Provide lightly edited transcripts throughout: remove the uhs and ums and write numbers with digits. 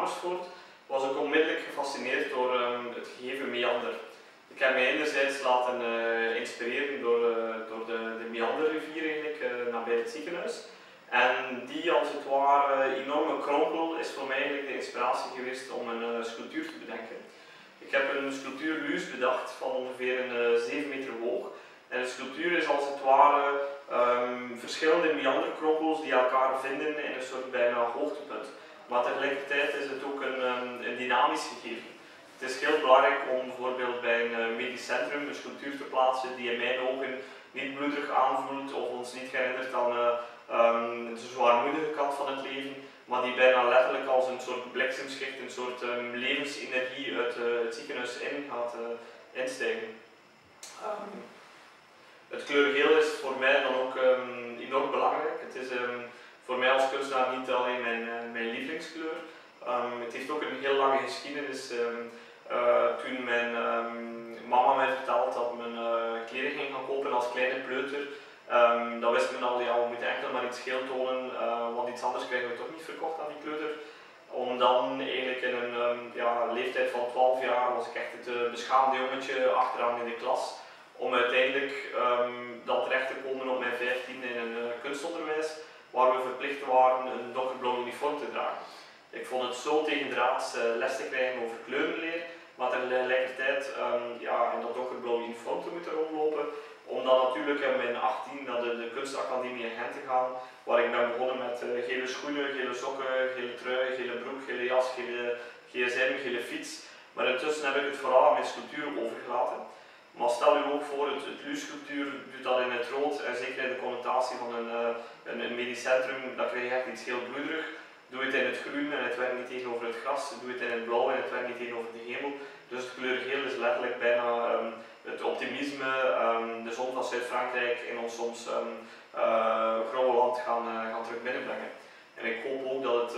Amersfoort, was ik onmiddellijk gefascineerd door het gegeven meander. Ik heb mij enerzijds laten inspireren door de meanderrivier eigenlijk, nabij het ziekenhuis. En die als het ware enorme kronkel is voor mij eigenlijk de inspiratie geweest om een sculptuur te bedenken. Ik heb een sculptuur Luus bedacht van ongeveer 7 meter hoog. En een sculptuur is als het ware verschillende meanderkronkels die elkaar vinden in een soort bijna hoogtepunt. Maar tegelijkertijd is het ook een dynamisch gegeven. Het is heel belangrijk om bijvoorbeeld bij een medisch centrum een sculptuur te plaatsen die in mijn ogen niet bloederig aanvoelt of ons niet herinnert aan de zwaarmoedige kant van het leven, maar die bijna letterlijk als een soort bliksemschicht, een soort levensenergie uit het ziekenhuis in gaat instijgen. Het kleurgeel is voor mij dan ook enorm belangrijk. Het is voor mij als kunstenaar niet alleen mijn lievelingskleur. Het heeft ook een heel lange geschiedenis. Toen mijn mama mij vertelde dat men kleding ging gaan kopen als kleine kleuter, dan wist men al, ja, we moeten enkel maar iets geel tonen, want iets anders krijgen we toch niet verkocht aan die kleuter. Om dan eigenlijk in een leeftijd van 12 jaar was ik echt het beschaamde jongetje achteraan in de klas. Om uiteindelijk dan terecht te komen op mijn 15e in een kunstonderwijs, waar we verplicht waren een donkerblauw uniform te dragen. Ik vond het zo tegendraads les te krijgen over kleurenleer, maar tegelijkertijd in dat donkerblauw uniform te moeten rondlopen. Om dan natuurlijk in mijn 18 naar de kunstacademie in Gent te gaan, waar ik ben begonnen met gele schoenen, gele sokken, gele trui, gele broek, gele jas, gele gsm, gele fiets. Maar intussen heb ik het vooral aan mijn sculptuur overgelaten. Maar stel u ook voor, het Luus-sculptuur doet dat in het rood en zeker in de connotatie van een medisch centrum, dan krijg je echt iets heel bloederig. Doe het in het groen en het werkt niet tegenover het gras, doe het in het blauw en het werkt niet tegenover de hemel. Dus het kleurgeel is letterlijk bijna het optimisme, de zon van Zuid-Frankrijk in ons soms grauwe land gaan terug binnenbrengen. En ik hoop ook dat het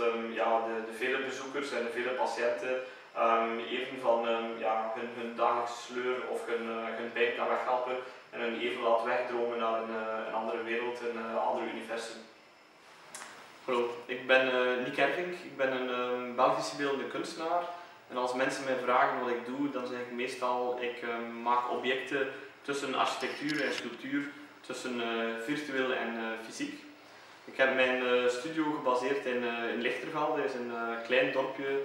de vele bezoekers en de vele patiënten even van hun dagelijkse sleur of hun pijn kan weghelpen en hun even laat wegdromen naar een andere wereld, een ander universum. Hallo, ik ben Nick Ervink, ik ben een Belgische beeldende kunstenaar. En als mensen mij vragen wat ik doe, dan zeg ik meestal, ik maak objecten tussen architectuur en sculptuur, tussen virtueel en fysiek. Ik heb mijn studio gebaseerd in Lichtervelde, dat is een klein dorpje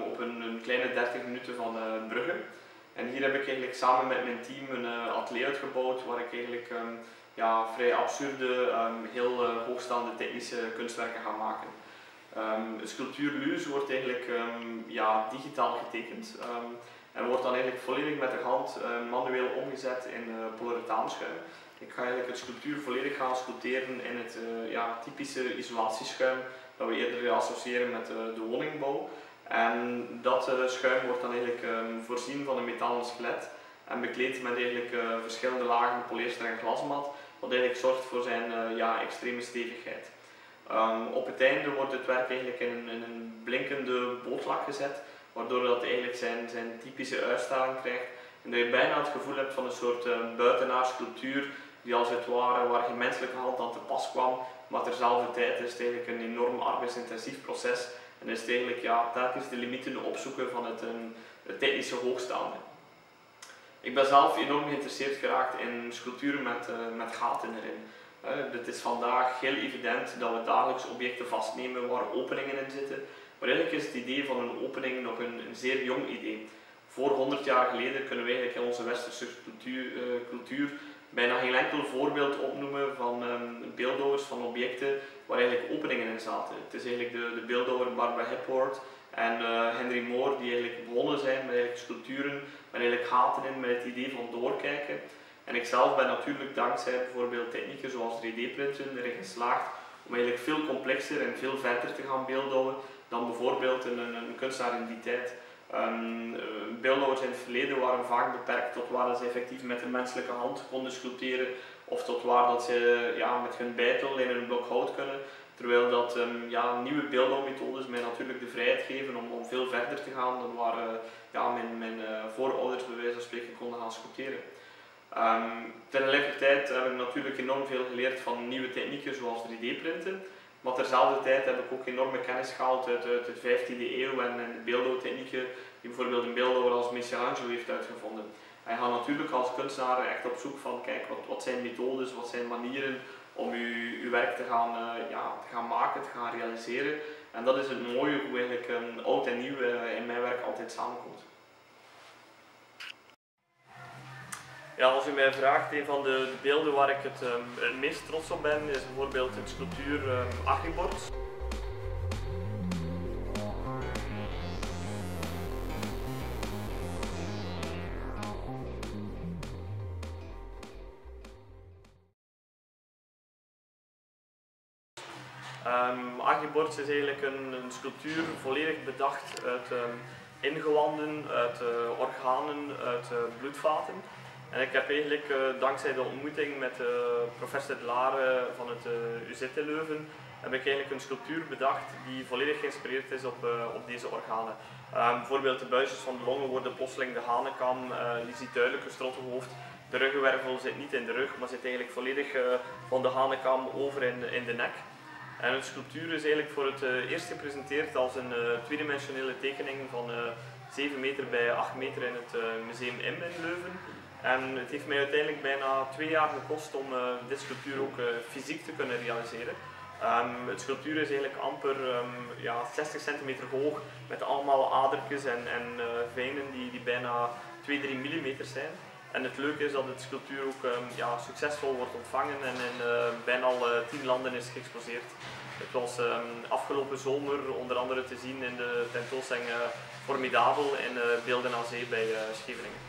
op een kleine 30 minuten van Brugge. En hier heb ik eigenlijk samen met mijn team een atelier uitgebouwd waar ik eigenlijk vrij absurde, heel hoogstaande technische kunstwerken ga maken. De sculptuur Luus wordt eigenlijk digitaal getekend en wordt dan eigenlijk volledig met de hand manueel omgezet in polyuretaanschuim. Ik ga eigenlijk het sculptuur volledig gaan sculpteren in het typische isolatieschuim dat we eerder associëren met de woningbouw. En dat schuim wordt dan eigenlijk voorzien van een metalen skelet en bekleed met eigenlijk verschillende lagen polyester en glasmat, wat eigenlijk zorgt voor zijn extreme stevigheid. Op het einde wordt het werk eigenlijk in een blinkende bootlak gezet, waardoor dat eigenlijk zijn typische uitstraling krijgt en dat je bijna het gevoel hebt van een soort buitenaarsculptuur die als het ware waar geen menselijke hand aan te pas kwam, maar terzelfde tijd is het eigenlijk een enorm arbeidsintensief proces en is het eigenlijk telkens de limieten opzoeken van het technische hoogstaande. Ik ben zelf enorm geïnteresseerd geraakt in sculpturen met gaten erin. Het is vandaag heel evident dat we dagelijks objecten vastnemen waar openingen in zitten, maar eigenlijk is het idee van een opening nog een zeer jong idee. Voor 100 jaar geleden kunnen we eigenlijk in onze westerse cultuur bijna geen enkel voorbeeld opnoemen van beeldhouwers van objecten waar eigenlijk openingen in zaten. Het is eigenlijk de beeldhouwer Barbara Hepworth en Henry Moore die eigenlijk begonnen zijn met eigenlijk sculpturen met eigenlijk gaten in, met het idee van doorkijken. En ik zelf ben natuurlijk dankzij bijvoorbeeld technieken zoals 3D-printen erin geslaagd om eigenlijk veel complexer en veel verder te gaan beeldhouwen dan bijvoorbeeld een kunstenaar in die tijd. Beeldhouwers in het verleden waren vaak beperkt tot waar ze effectief met een menselijke hand konden sculpteren of tot waar dat ze met hun beitel in een blok hout kunnen. Terwijl dat nieuwe beeldhouwmethodes mij natuurlijk de vrijheid geven om veel verder te gaan dan waar mijn voorouders bij wijze van spreken konden gaan sculpteren. Tegelijkertijd heb ik natuurlijk enorm veel geleerd van nieuwe technieken zoals 3D-printen. Maar terzelfde tijd heb ik ook enorme kennis gehaald uit de 15e eeuw en de beeldhouwtechnieken die bijvoorbeeld een beeldhouwer als Michelangelo heeft uitgevonden. En je gaat natuurlijk als kunstenaar echt op zoek van, kijk, wat zijn methodes, wat zijn manieren om je werk te gaan maken, te gaan realiseren. En dat is het mooie hoe eigenlijk oud en nieuw in mijn werk altijd samenkomt. Ja, als u mij vraagt, een van de beelden waar ik het meest trots op ben, is bijvoorbeeld het sculptuur Agribord. Agribord is eigenlijk een sculptuur volledig bedacht uit ingewanden, uit organen, uit bloedvaten. En ik heb eigenlijk dankzij de ontmoeting met professor De Lare van het UZ in Leuven, heb ik eigenlijk een sculptuur bedacht die volledig geïnspireerd is op deze organen. Bijvoorbeeld de buisjes van de longen worden plotseling de hanenkam, je ziet duidelijk een strottenhoofd. De ruggenwervel zit niet in de rug, maar zit eigenlijk volledig van de hanenkam over in de nek. En het sculptuur is eigenlijk voor het eerst gepresenteerd als een tweedimensionele tekening van 7 meter bij 8 meter in het Museum IM in Leuven. En het heeft mij uiteindelijk bijna 2 jaar gekost om dit sculptuur ook fysiek te kunnen realiseren. Het sculptuur is eigenlijk amper 60 centimeter hoog met allemaal adertjes en venen die bijna 2-3 mm zijn. En het leuke is dat het sculptuur ook succesvol wordt ontvangen en in bijna al 10 landen is geëxposeerd. Het was afgelopen zomer onder andere te zien in de tentoonstelling Formidabel in Beelden aan Zee bij Scheveningen.